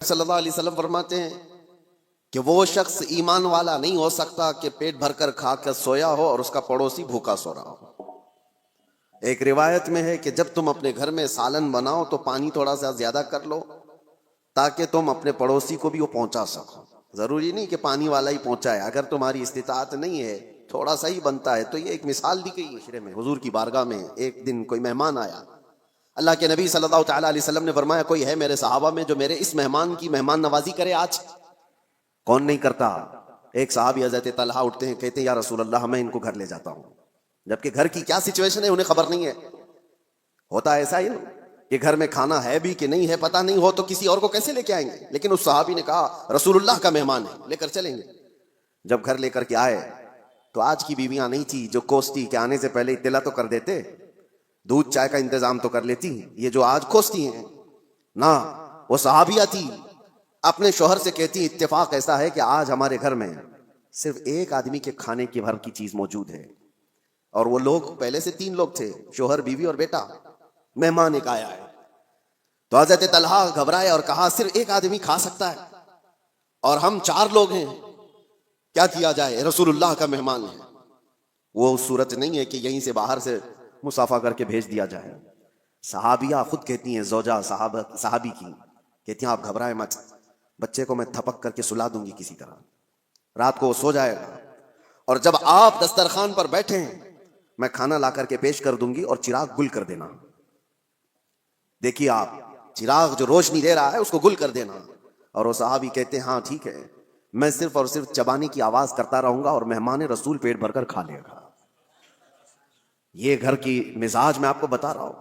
صلی اللہ علیہ وسلم فرماتے ہیں کہ وہ شخص ایمان والا نہیں ہو سکتا کہ پیٹ بھر کر کھا کر سویا ہو اور اس کا پڑوسی بھوکا سو رہا ہو۔ ایک روایت میں ہے کہ جب تم اپنے گھر میں سالن بناؤ تو پانی تھوڑا سا زیادہ کر لو تاکہ تم اپنے پڑوسی کو بھی وہ پہنچا سکو۔ ضروری نہیں کہ پانی والا ہی پہنچائے، اگر تمہاری استطاعت نہیں ہے تھوڑا سا ہی بنتا ہے۔ تو یہ ایک مثال دی گئی ہے میں حضور کی بارگاہ میں۔ ایک دن کوئی مہمان آیا، اللہ کے نبی صلی اللہ تعالیٰ علیہ وسلم نے فرمایا کوئی ہے میرے صحابہ میں جو میرے اس مہمان کی مہمان نوازی کرے آج؟ کون نہیں کرتا؟ ایک صحابی حضرت طلحہ اٹھتے ہیں، کہتے ہیں یا رسول اللہ میں ان کو گھر لے جاتا ہوں، جبکہ گھر کی کیا سچویشن ہے انہیں خبر نہیں ہے۔ ہوتا ایسا ہی نا کہ گھر میں کھانا ہے بھی کہ نہیں ہے پتہ نہیں ہو تو کسی اور کو کیسے لے کے آئیں گے، لیکن اس صحابی نے کہا رسول اللہ کا مہمان ہے لے کر چلیں گے۔ جب گھر لے کر کے آئے تو آج کی بیویاں نہیں تھی جو کوستی کہ آنے سے پہلے اطلاع تو کر دیتے، دودھ چائے کا انتظام تو کر لیتی، یہ جو آج کوستی ہیں نہ، وہ صحابیہ تھی اپنے شوہر سے کہتی اتفاق ایسا ہے کہ آج ہمارے گھر میں صرف ایک آدمی کے کھانے کی بھر کی چیز موجود ہے، اور وہ لوگ پہلے سے 3 لوگ تھے، شوہر بیوی اور بیٹا، مہمان ایک آیا ہے۔ تو حضرت طلحہ گھبرائے اور کہا صرف ایک آدمی کھا سکتا ہے اور ہم 4 لوگ ہیں، کیا کیا جائے؟ رسول اللہ کا مہمان ہے۔ وہ صورت نہیں ہے کہ یہیں سے باہر سے مصافحہ کر کے بھیج دیا جائے۔ صحابیہ خود کہتی ہیں، زوجہ صحابی کی کہتی ہیں آپ گھبرائیں مت، بچے کو میں تھپک کر کے سلا دوں گی کسی طرح، رات کو وہ سو جائے گا، اور جب آپ دسترخوان پر بیٹھیں میں کھانا لا کر کے پیش کر دوں گی اور چراغ گل کر دینا۔ دیکھیے آپ، چراغ جو روشنی دے رہا ہے اس کو گل کر دینا۔ اور وہ صحابی کہتے ہیں ہاں ٹھیک ہے، میں صرف اور صرف چبانے کی آواز کرتا رہوں گا اور مہمان رسول پیٹ بھر کر کھا لے گا۔ یہ گھر کی مزاج میں آپ کو بتا رہا ہوں۔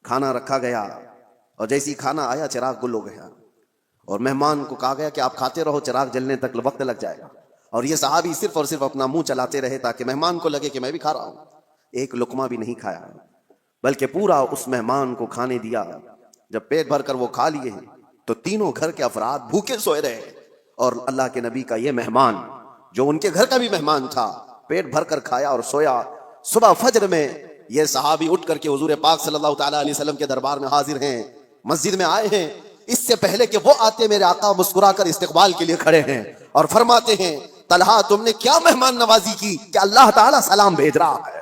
کھانا رکھا گیا اور جیسی کھانا آیا چراغ گل ہو گیا، اور مہمان کو کہا گیا کہ آپ کھاتے رہو، چراغ جلنے تک وقت لگ جائے گا، اور یہ صحابی صرف اور صرف اپنا منہ چلاتے رہے تاکہ مہمان کو لگے کہ میں بھی کھا رہا ہوں۔ ایک لقمہ بھی نہیں کھایا بلکہ پورا اس مہمان کو کھانے دیا۔ جب پیٹ بھر کر وہ کھا لیے تو تینوں گھر کے افراد بھوکے سوئے رہے، اور اللہ کے نبی کا یہ مہمان جو ان کے گھر کا بھی مہمان تھا پیٹ بھر کر کھایا اور سویا۔ صبح فجر میں یہ صحابی اٹھ کر کے حضور پاک صلی اللہ تعالیٰ علیہ وسلم کے دربار میں حاضر ہیں، مسجد میں آئے ہیں۔ اس سے پہلے کہ وہ آتے میرے آقا مسکرا کر استقبال کے لیے کھڑے ہیں اور فرماتے ہیں طلحہ تم نے کیا مہمان نوازی کی کہ اللہ تعالیٰ سلام بھیج رہا ہے،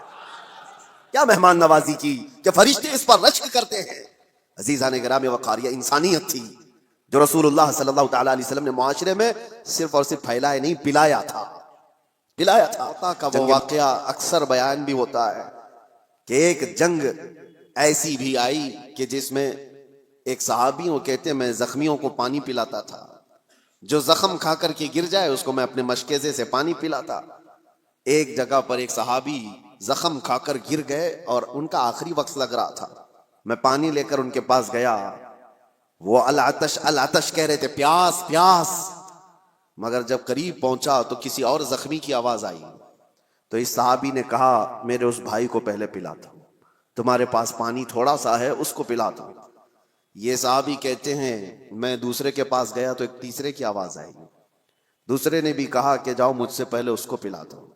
کیا مہمان نوازی کی کہ فرشتے اس پر رشک کرتے ہیں۔ عزیزان گرامی وقار، یہ انسانیت تھی جو رسول اللہ صلی اللہ تعالیٰ علیہ وسلم نے معاشرے میں صرف اور صرف پھیلائے نہیں، پلایا تھا، پلایا تھا۔ آقا کا وہ واقعہ اکثر بیان بھی ہوتا ہے کہ ایک جنگ ایسی بھی آئی کہ جس میں ایک صحابی وہ کہتے ہیں میں زخمیوں کو پانی پلاتا تھا، جو زخم کھا کر کے گر جائے اس کو میں اپنے مشکیزے سے پانی پلاتا۔ ایک جگہ پر ایک صحابی زخم کھا کر گر گئے اور ان کا آخری وقت لگ رہا تھا، میں پانی لے کر ان کے پاس گیا، وہ العطش العطش کہہ رہے تھے، پیاس پیاس، مگر جب قریب پہنچا تو کسی اور زخمی کی آواز آئی، تو اس صحابی نے کہا میرے اس بھائی کو پہلے پلاتا ہوں، تمہارے پاس پانی تھوڑا سا ہے اس کو پلاتا ہوں۔ یہ صحابی کہتے ہیں میں دوسرے کے پاس گیا تو ایک تیسرے کی آواز آئی، دوسرے نے بھی کہا کہ جاؤ مجھ سے پہلے اس کو پلاتا ہوں۔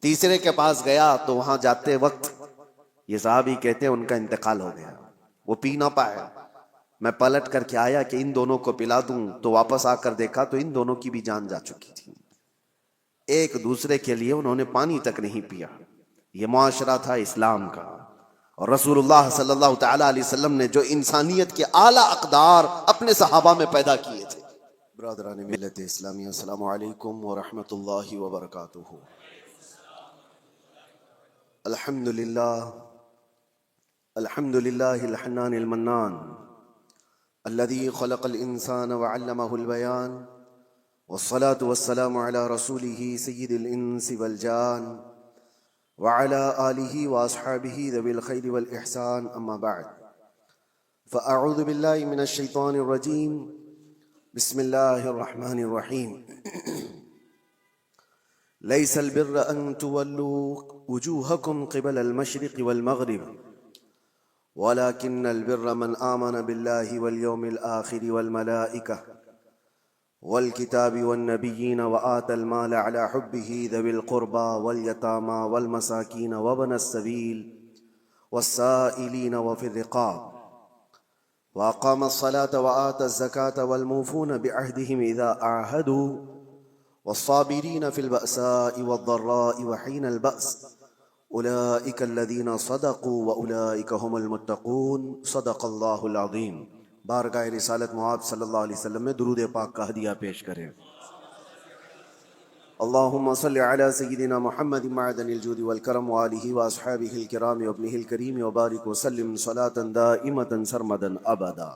تیسرے کے پاس گیا تو وہاں جاتے وقت یہ صحابی کہتے ہیں ان کا انتقال ہو گیا، وہ پی نہ پائے۔ میں پلٹ کر کے آیا کہ ان دونوں کو پلا دوں تو واپس آ کر دیکھا تو ان دونوں کی بھی جان جا چکی تھی، ایک دوسرے کے لیے انہوں نے پانی تک نہیں پیا۔ یہ معاشرہ تھا اسلام کا، اور رسول اللہ صلی اللہ تعالیٰ علیہ وسلم نے جو انسانیت کے اعلیٰ اقدار اپنے صحابہ میں پیدا کیے تھے۔ برادران ملت اسلامیہ، السلام علیکم ورحمۃ اللہ وبرکاتہ۔ الحمد للہ الحنان المنان الذي خلق الإنسان وعلمه البيان، والصلاة والسلام على رسوله سيد الإنس والجان وعلى آله وأصحابه ذوي الخير والإحسان، أما بعد، فأعوذ بالله من الشيطان الرجيم، بسم الله الرحمن الرحيم۔ ليس البر أن تولوا وجوهكم قبل المشرق والمغرب ولكن البر من آمن بالله واليوم الآخر والملائكة والكتاب والنبيين وآتى المال على حبه ذوي القربى واليتامى والمساكين وابن السبيل والسائلين وفي الرقاب وأقام الصلاة وآتى الزكاة والموفون بعهدهم إذا عاهدوا والصابرين في البأساء والضراء وحين البأس أولئك الذين صدقوا وأولئك هم المتقون صدق اللہ العظیم۔ بارگاہ رسالت معاب صلی اللہ علیہ وسلم میں درود پاک کا ہدیہ پیش کریں۔ اللہم صلی علی سیدنا محمد معدن الجود والکرم وآلہ واصحابہ الکرام وابنہ الکریم وبارک وسلم صلاة دائمة سرمدا ابدا۔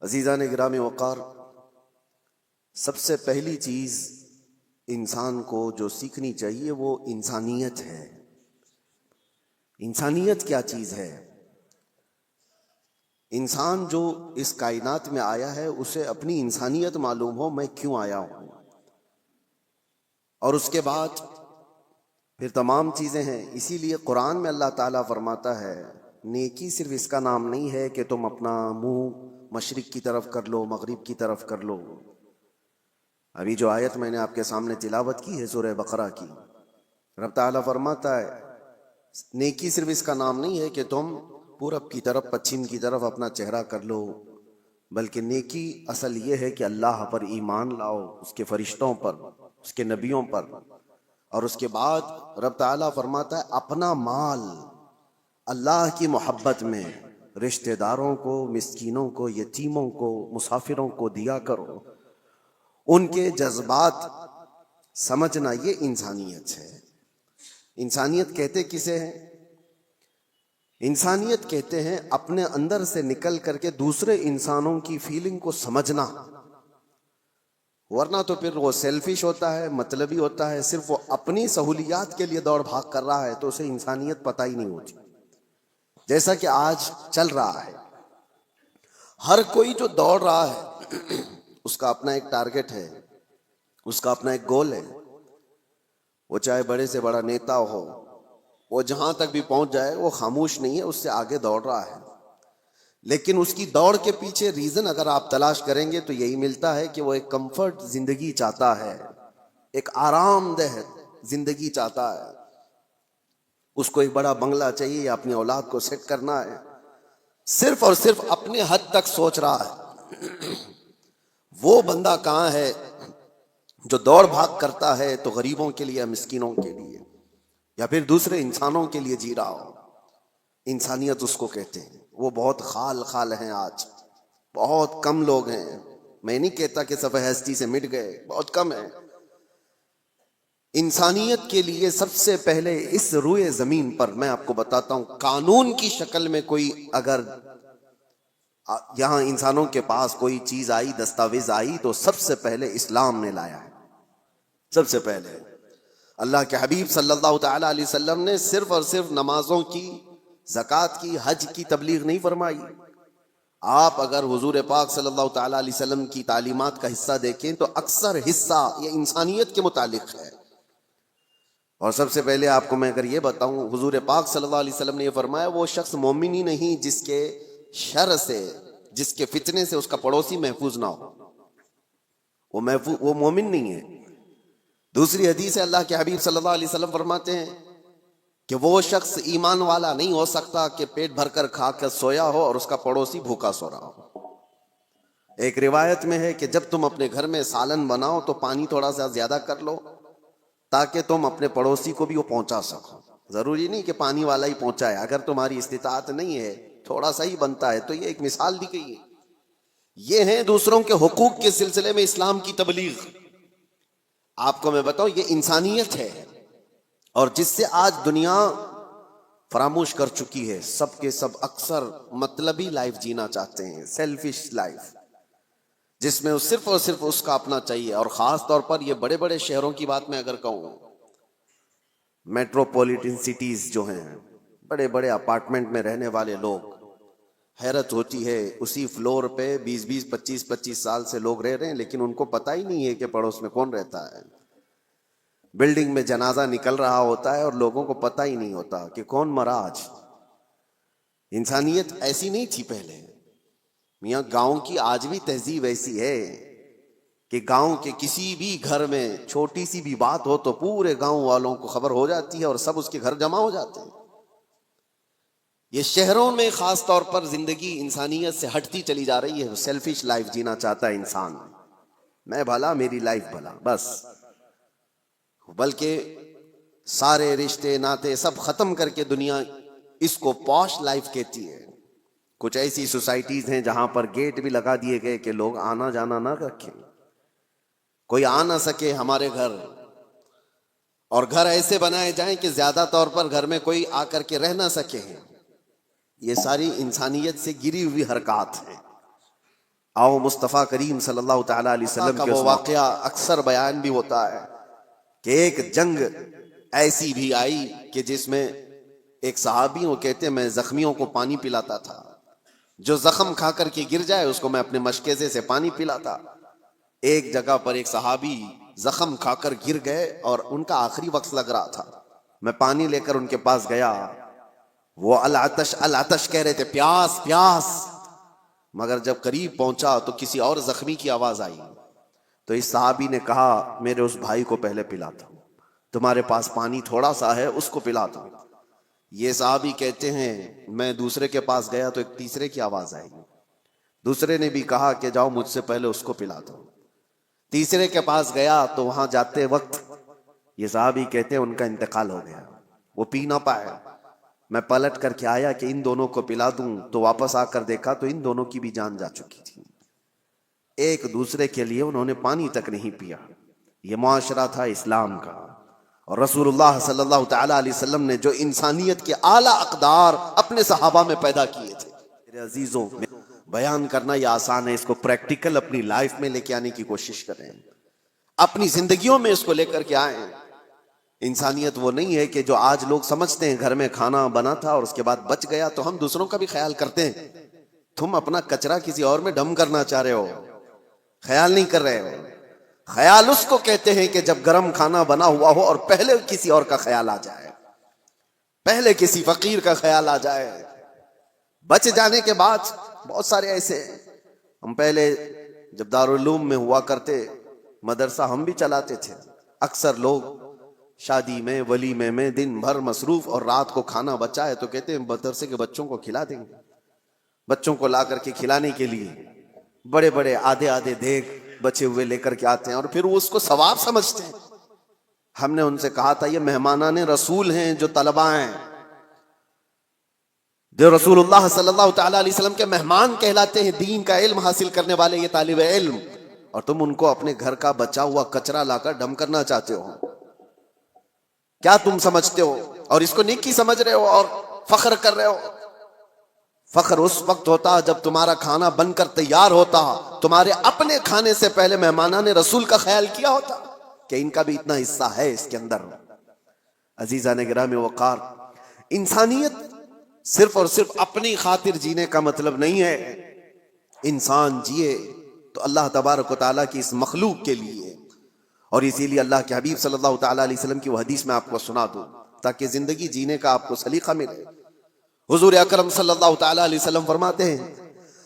عزیزان گرامی وقار، سب سے پہلی چیز انسان کو جو سیکھنی چاہیے وہ انسانیت ہے۔ انسانیت کیا چیز ہے؟ انسان جو اس کائنات میں آیا ہے اسے اپنی انسانیت معلوم ہو، میں کیوں آیا ہوں، اور اس کے بعد پھر تمام چیزیں ہیں۔ اسی لیے قرآن میں اللہ تعالیٰ فرماتا ہے نیکی صرف اس کا نام نہیں ہے کہ تم اپنا منہ مشرق کی طرف کر لو، مغرب کی طرف کر لو۔ ابھی جو آیت میں نے آپ کے سامنے تلاوت کی ہے سورہ بقرہ کی، رب تعالیٰ فرماتا ہے نیکی صرف اس کا نام نہیں ہے کہ تم پورب کی طرف پچھم کی طرف اپنا چہرہ کر لو، بلکہ نیکی اصل یہ ہے کہ اللہ پر ایمان لاؤ، اس کے فرشتوں پر، اس کے نبیوں پر، اور اس کے بعد رب تعالیٰ فرماتا ہے اپنا مال اللہ کی محبت میں رشتہ داروں کو، مسکینوں کو، یتیموں کو، مسافروں کو دیا کرو۔ ان کے جذبات سمجھنا، یہ انسانیت ہے۔ انسانیت کہتے کسے ہیں؟ انسانیت کہتے ہیں اپنے اندر سے نکل کر کے دوسرے انسانوں کی فیلنگ کو سمجھنا، ورنہ تو پھر وہ سیلفش ہوتا ہے، مطلبی ہوتا ہے، صرف وہ اپنی سہولیات کے لیے دوڑ بھاگ کر رہا ہے تو اسے انسانیت پتہ ہی نہیں ہوتی۔ جیسا کہ آج چل رہا ہے، ہر کوئی جو دوڑ رہا ہے اس کا اپنا ایک ٹارگٹ ہے، اس کا اپنا ایک گول ہے۔ وہ چاہے بڑے سے بڑا نیتا ہو، وہ جہاں تک بھی پہنچ جائے وہ خاموش نہیں ہے، اس سے آگے دوڑ رہا ہے۔ لیکن اس کی دوڑ کے پیچھے ریزن اگر آپ تلاش کریں گے تو یہی ملتا ہے کہ وہ ایک کمفرٹ زندگی چاہتا ہے، ایک آرام دہ زندگی چاہتا ہے، اس کو ایک بڑا بنگلہ چاہیے یا اپنی اولاد کو سیٹ کرنا ہے، صرف اور صرف اپنے حد تک سوچ رہا ہے۔ وہ بندہ کہاں ہے جو دوڑ بھاگ کرتا ہے تو غریبوں کے لیے، مسکینوں کے لیے، یا پھر دوسرے انسانوں کے لیے جی رہا ہو؟ انسانیت اس کو کہتے ہیں۔ وہ بہت خال ہیں، آج بہت کم لوگ ہیں۔ میں نہیں کہتا کہ سب ہستی سے مٹ گئے، بہت کم ہیں۔ انسانیت کے لیے سب سے پہلے اس روئے زمین پر میں آپ کو بتاتا ہوں، قانون کی شکل میں کوئی اگر یہاں انسانوں کے پاس کوئی چیز آئی، دستاویز آئی، تو سب سے پہلے اسلام نے لایا ہے۔ سب سے پہلے اللہ کے حبیب صلی اللہ تعالی علیہ وسلم نے صرف اور صرف نمازوں کی، زکوٰۃ کی، حج کی تبلیغ نہیں فرمائی۔ آپ اگر حضور پاک صلی اللہ تعالی علیہ وسلم کی تعلیمات کا حصہ دیکھیں تو اکثر حصہ یہ انسانیت کے متعلق ہے۔ اور سب سے پہلے آپ کو میں اگر یہ بتاؤں، حضور پاک صلی اللہ علیہ وسلم نے یہ فرمایا وہ شخص مومن ہی نہیں جس کے شر سے، جس کے فتنے سے اس کا پڑوسی محفوظ نہ ہو، وہ مومن نہیں ہے۔ دوسری حدیث ہے، اللہ کے حبیب صلی اللہ علیہ وسلم فرماتے ہیں کہ وہ شخص ایمان والا نہیں ہو سکتا کہ پیٹ بھر کر کھا کر سویا ہو اور اس کا پڑوسی بھوکا سو رہا ہو۔ ایک روایت میں ہے کہ جب تم اپنے گھر میں سالن بناؤ تو پانی تھوڑا سا زیادہ کر لو تاکہ تم اپنے پڑوسی کو بھی وہ پہنچا سکو۔ ضروری نہیں کہ پانی والا ہی پہنچائے، اگر تمہاری استطاعت نہیں ہے، تھوڑا سا ہی بنتا ہے، تو یہ ایک مثال دی گئی ہے۔ یہ ہیں دوسروں کے حقوق کے سلسلے میں اسلام کی تبلیغ۔ آپ کو میں بتاؤں یہ انسانیت ہے، اور جس سے آج دنیا فراموش کر چکی ہے۔ سب کے سب اکثر مطلبی لائف جینا چاہتے ہیں، سیلفش لائف، جس میں صرف اور صرف اس کا اپنا چاہیے۔ اور خاص طور پر یہ بڑے بڑے شہروں کی بات میں اگر کہوں، میٹروپولیٹن سٹیز جو ہیں، بڑے بڑے اپارٹمنٹ میں رہنے والے لوگ، حیرت ہوتی ہے اسی فلور پہ 20 25 سال سے لوگ رہ رہے ہیں، لیکن ان کو پتہ ہی نہیں ہے کہ پڑوس میں کون رہتا ہے۔ بلڈنگ میں جنازہ نکل رہا ہوتا ہے اور لوگوں کو پتہ ہی نہیں ہوتا کہ کون مرا آج۔ انسانیت ایسی نہیں تھی پہلے میاں۔ گاؤں کی آج بھی تہذیب ایسی ہے کہ گاؤں کے کسی بھی گھر میں چھوٹی سی بھی بات ہو تو پورے گاؤں والوں کو خبر ہو جاتی ہے اور سب اس کے گھر جمع ہو جاتے ہیں۔ یہ شہروں میں خاص طور پر زندگی انسانیت سے ہٹتی چلی جا رہی ہے. سیلفش لائف جینا چاہتا ہے انسان, میں بھلا میری لائف بھلا بس, بلکہ سارے رشتے ناتے سب ختم کر کے دنیا اس کو پوش لائف کہتی ہے. کچھ ایسی سوسائٹیز ہیں جہاں پر گیٹ بھی لگا دیے گئے کہ لوگ آنا جانا نہ رکھیں, کوئی آ نہ سکے ہمارے گھر, اور گھر ایسے بنائے جائیں کہ زیادہ طور پر گھر میں کوئی آ کر کے رہ نہ سکے. یہ ساری انسانیت سے گری ہوئی حرکات ہیں. آؤ مصطفیٰ کریم صلی اللہ تعالیٰ علیہ وسلم کا وہ واقعہ اکثر بیان بھی ہوتا ہے کہ ایک جنگ ایسی بھی آئی کہ جس میں ایک صحابی, وہ کہتے ہیں میں زخمیوں کو پانی پلاتا تھا, جو زخم کھا کر کے گر جائے اس کو میں اپنے مشکیزے سے پانی پلاتا. ایک جگہ پر ایک صحابی زخم کھا کر گر گئے اور ان کا آخری وقت لگ رہا تھا. میں پانی لے کر ان کے پاس گیا, وہ العطش العطش کہہ رہے تھے, پیاس پیاس. مگر جب قریب پہنچا تو کسی اور زخمی کی آواز آئی. تو اس صحابی نے کہا میرے اس بھائی کو پہلے پلاتا ہوں, تمہارے پاس پانی تھوڑا سا ہے اس کو پلاتا ہوں. یہ صحابی کہتے ہیں میں دوسرے کے پاس گیا تو ایک تیسرے کی آواز آئی. دوسرے نے بھی کہا کہ جاؤ مجھ سے پہلے اس کو پلاتا ہوں. تیسرے کے پاس گیا تو وہاں جاتے وقت یہ صحابی کہتے ہیں ان کا انتقال ہو گیا, وہ پی نہ پائے. میں پلٹ کر کے آیا کہ ان دونوں کو پلا دوں تو واپس آ کر دیکھا تو ان دونوں کی بھی جان جا چکی تھی. ایک دوسرے کے لیے انہوں نے پانی تک نہیں پیا. یہ معاشرہ تھا اسلام کا, اور رسول اللہ صلی اللہ تعالیٰ علیہ وسلم نے جو انسانیت کے اعلیٰ اقدار اپنے صحابہ میں پیدا کیے تھے. میرے عزیزوں, بیان کرنا یہ آسان ہے, اس کو پریکٹیکل اپنی لائف میں لے کے آنے کی کوشش کریں, اپنی زندگیوں میں اس کو لے کر کے آئیں. انسانیت وہ نہیں ہے کہ جو آج لوگ سمجھتے ہیں گھر میں کھانا بنا تھا اور اس کے بعد بچ گیا تو ہم دوسروں کا بھی خیال کرتے ہیں. تم اپنا کچرا کسی اور میں ڈم کرنا چاہ رہے ہو, خیال نہیں کر رہے ہو. خیال اس کو کہتے ہیں کہ جب گرم کھانا بنا ہوا ہو اور پہلے کسی اور کا خیال آ جائے, پہلے کسی فقیر کا خیال آ جائے. بچ جانے کے بعد بہت سارے ایسے, ہم پہلے جب دارالعلوم میں ہوا کرتے مدرسہ ہم بھی چلاتے تھے, اکثر لوگ شادی میں ولیمے میں دن بھر مصروف اور رات کو کھانا بچا ہے تو کہتے ہیں مدرسے کے بچوں کو کھلا دیں گے. بچوں کو لا کر کے کھلانے کے لیے بڑے بڑے آدھے آدھے دیگ بچے ہوئے لے کر کے آتے ہیں اور پھر وہ اس کو ثواب سمجھتے ہیں. ہم نے ان سے کہا تھا یہ مہمانان رسول ہیں جو طلباء ہیں, جو رسول اللہ صلی اللہ تعالیٰ علیہ وسلم کے مہمان کہلاتے ہیں, دین کا علم حاصل کرنے والے یہ طالب علم, اور تم ان کو اپنے گھر کا بچا ہوا کچرا لا کر ڈم کرنا چاہتے ہو. کیا تم سمجھتے ہو اور اس کو نیکی سمجھ رہے ہو اور فخر کر رہے ہو. فخر اس وقت ہوتا جب تمہارا کھانا بن کر تیار ہوتا, تمہارے اپنے کھانے سے پہلے مہمانان رسول کا خیال کیا ہوتا کہ ان کا بھی اتنا حصہ ہے اس کے اندر. عزیزان گرامی وقار, انسانیت صرف اور صرف اپنی خاطر جینے کا مطلب نہیں ہے. انسان جیے تو اللہ تبارک و تعالیٰ کی اس مخلوق کے لیے, اور اسی لیے اللہ کے حبیب صلی اللہ تعالیٰ علیہ وسلم کی وہ حدیث میں آپ کو سنا دوں تاکہ زندگی جینے کا آپ کو سلیقہ ملے. حضور اکرم صلی اللہ تعالیٰ علیہ وسلم فرماتے ہیں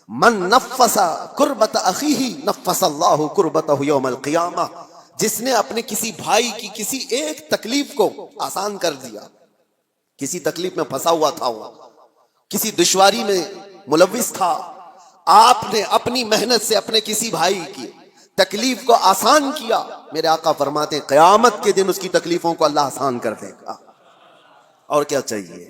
من نفس کربت اخیہ نفس اللہ کربتہ یوم القیامہ, جس نے اپنے کسی بھائی کی کسی ایک تکلیف کو آسان کر دیا, کسی تکلیف میں پھنسا ہوا تھا, وہ کسی دشواری میں ملوث تھا, آپ نے اپنی محنت سے اپنے کسی بھائی کی تکلیف کو آسان کیا, میرے آقا فرماتے ہیں قیامت کے دن اس کی تکلیفوں کو اللہ آسان کر دے گا. اور کیا چاہیے,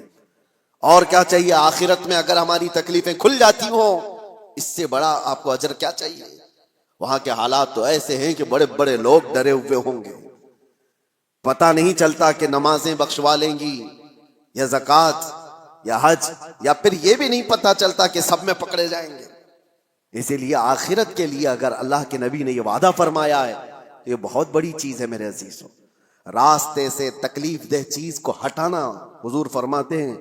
اور کیا چاہیے. آخرت میں اگر ہماری تکلیفیں کھل جاتی ہوں اس سے بڑا آپ کو اجر کیا چاہیے. وہاں کے حالات تو ایسے ہیں کہ بڑے بڑے لوگ ڈرے ہوئے ہوں گے, پتہ نہیں چلتا کہ نمازیں بخشوا لیں گی یا زکوٰۃ یا حج, یا پھر یہ بھی نہیں پتہ چلتا کہ سب میں پکڑے جائیں گے. اسی لیے آخرت کے لیے اگر اللہ کے نبی نے یہ وعدہ فرمایا ہے تو یہ بہت بڑی چیز ہے میرے عزیزوں. راستے سے تکلیف دہ چیز کو ہٹانا, حضور فرماتے ہیں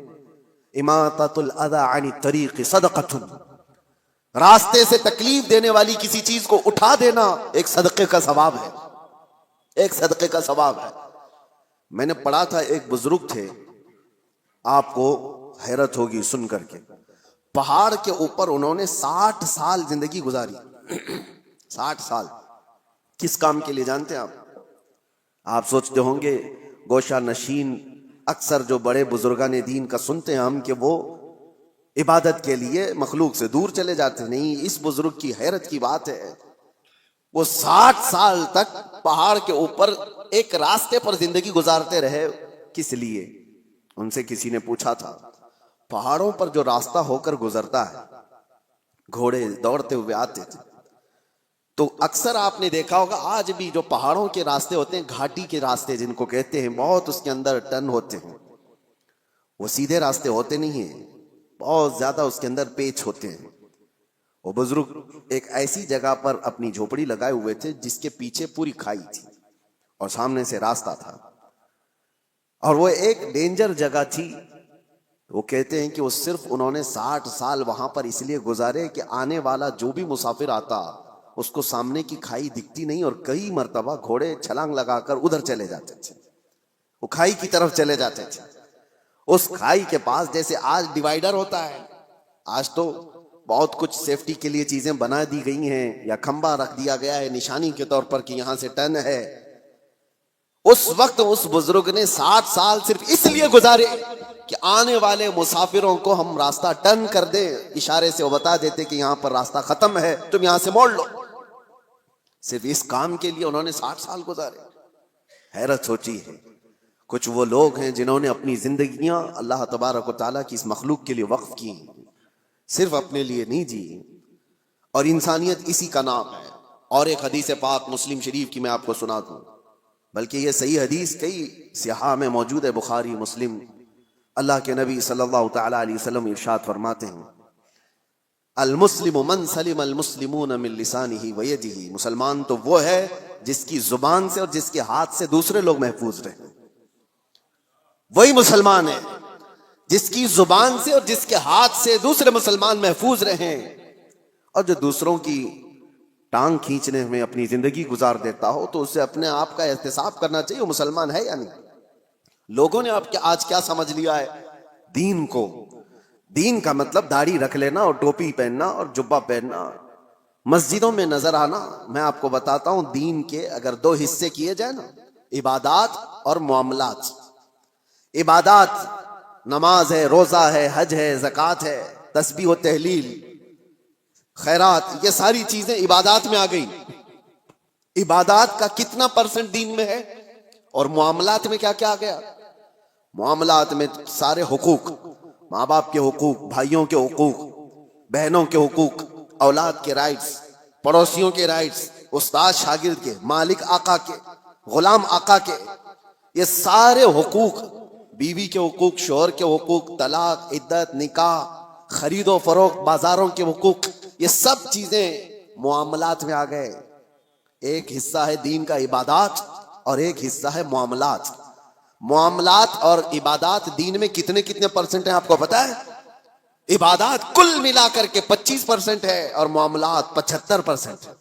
اماطۃ الاذی عن الطریق صدقۃ, راستے سے تکلیف دینے والی کسی چیز کو اٹھا دینا ایک صدقے کا ثواب ہے, ایک صدقے کا ثواب ہے. میں نے پڑھا تھا ایک بزرگ تھے, آپ کو حیرت ہوگی سن کر کے, پہاڑ کے اوپر انہوں نے 60 سال زندگی گزاری. 60 سال کس کام کے لیے جانتے ہیں آپ؟ آپ سوچتے ہوں گے گوشہ نشین اکثر جو بڑے بزرگان دین کا سنتے ہیں ہم کہ وہ عبادت کے لیے مخلوق سے دور چلے جاتے. نہیں، اس بزرگ کی حیرت کی بات ہے، وہ 60 سال تک پہاڑ کے اوپر ایک راستے پر زندگی گزارتے رہے. کس لیے؟ ان سے کسی نے پوچھا تھا، پہاڑوں پر جو راستہ ہو کر گزرتا ہے، گھوڑے دوڑتے ہوئے آتے تھے، تو اکثر آپ نے دیکھا ہوگا آج بھی جو پہاڑوں کے راستے ہوتے ہیں، گھاٹی کے راستے جن کو کہتے ہیں، بہت اس کے اندر ٹرن ہوتے ہیں، وہ سیدھے راستے ہوتے نہیں ہیں، بہت زیادہ اس کے اندر پیچ ہوتے ہیں. وہ بزرگ ایک ایسی جگہ پر اپنی جھوپڑی لگائے ہوئے تھے جس کے پیچھے پوری کھائی تھی اور سامنے سے راستہ تھا، اور وہ ایک ڈینجر جگہ تھی. وہ کہتے ہیں کہ وہ صرف انہوں نے 60 سال وہاں پر اس لیے گزارے کہ آنے والا جو بھی مسافر آتا اس کو سامنے کی کھائی دکھتی نہیں، اور کئی مرتبہ گھوڑے چھلانگ لگا کر ادھر چلے جاتے تھے، وہ کھائی کی طرف چلے جاتے تھے. اس کھائی کے پاس جیسے آج ڈیوائیڈر ہوتا ہے، آج تو بہت کچھ سیفٹی کے لیے چیزیں بنا دی گئی ہیں، یا کھمبا رکھ دیا گیا ہے نشانی کے طور پر کہ یہاں سے ٹرن ہے. اس وقت اس بزرگ نے 60 سال صرف اس لیے گزارے کہ آنے والے مسافروں کو ہم راستہ ٹرن کر دیں، اشارے سے وہ بتا دیتے کہ یہاں پر راستہ ختم ہے، تم یہاں سے موڑ لو. صرف اس کام کے لیے انہوں نے 60 سال گزارے. حیرت ہوتی ہے، کچھ وہ لوگ ہیں جنہوں نے اپنی زندگیاں اللہ تبارک و تعالیٰ کی اس مخلوق کے لیے وقف کی، صرف اپنے لیے نہیں جی. اور انسانیت اسی کا نام ہے. اور ایک حدیث پاک مسلم شریف کی میں آپ کو سنا دوں، بلکہ یہ صحیح حدیث کئی صحاح میں موجود ہے، بخاری مسلم. اللہ کے نبی صلی اللہ تعالی علیہ وسلم ارشاد فرماتے ہیں، المسلم من سلم المسلمون من لسانہ ویدہ. مسلمان تو وہ ہے جس کی زبان سے اور جس کے ہاتھ سے دوسرے لوگ محفوظ رہیں. وہی مسلمان ہے جس کی زبان سے اور جس کے ہاتھ سے دوسرے مسلمان محفوظ رہیں. اور جو دوسروں کی ٹانگ کھینچنے میں اپنی زندگی گزار دیتا ہو تو اسے اپنے آپ کا احتساب کرنا چاہیے، وہ مسلمان ہے یا نہیں. لوگوں نے آج کیا سمجھ لیا ہے دین کو؟ دین کا مطلب داڑھی رکھ لینا اور ٹوپی پہننا اور جبہ پہننا، مسجدوں میں نظر آنا. میں آپ کو بتاتا ہوں، دین کے اگر 2 حصے کیے جائیں نا، عبادات اور معاملات. عبادات نماز ہے، روزہ ہے، حج ہے، زکوٰۃ ہے، تسبیح و تحلیل، خیرات، یہ ساری چیزیں عبادات میں آ گئی. عبادات کا کتنا % دین میں ہے؟ اور معاملات میں کیا کیا آ گیا؟ معاملات میں سارے حقوق، ماں باپ کے حقوق، بھائیوں کے حقوق، بہنوں کے حقوق، اولاد کے رائٹس، پڑوسیوں کے رائٹس، استاد شاگرد کے، مالک آقا کے، غلام آقا کے، یہ سارے حقوق، بیوی کے حقوق، شوہر کے حقوق، طلاق، عدت، نکاح، خرید و فروخت، بازاروں کے حقوق، یہ سب چیزیں معاملات میں آ گئے. ایک حصہ ہے دین کا عبادات اور ایک حصہ ہے معاملات. معاملات اور عبادات دین میں کتنے % ہیں آپ کو پتا ہے؟ عبادات کل ملا کر کے 25% ہے اور معاملات 75% ہے.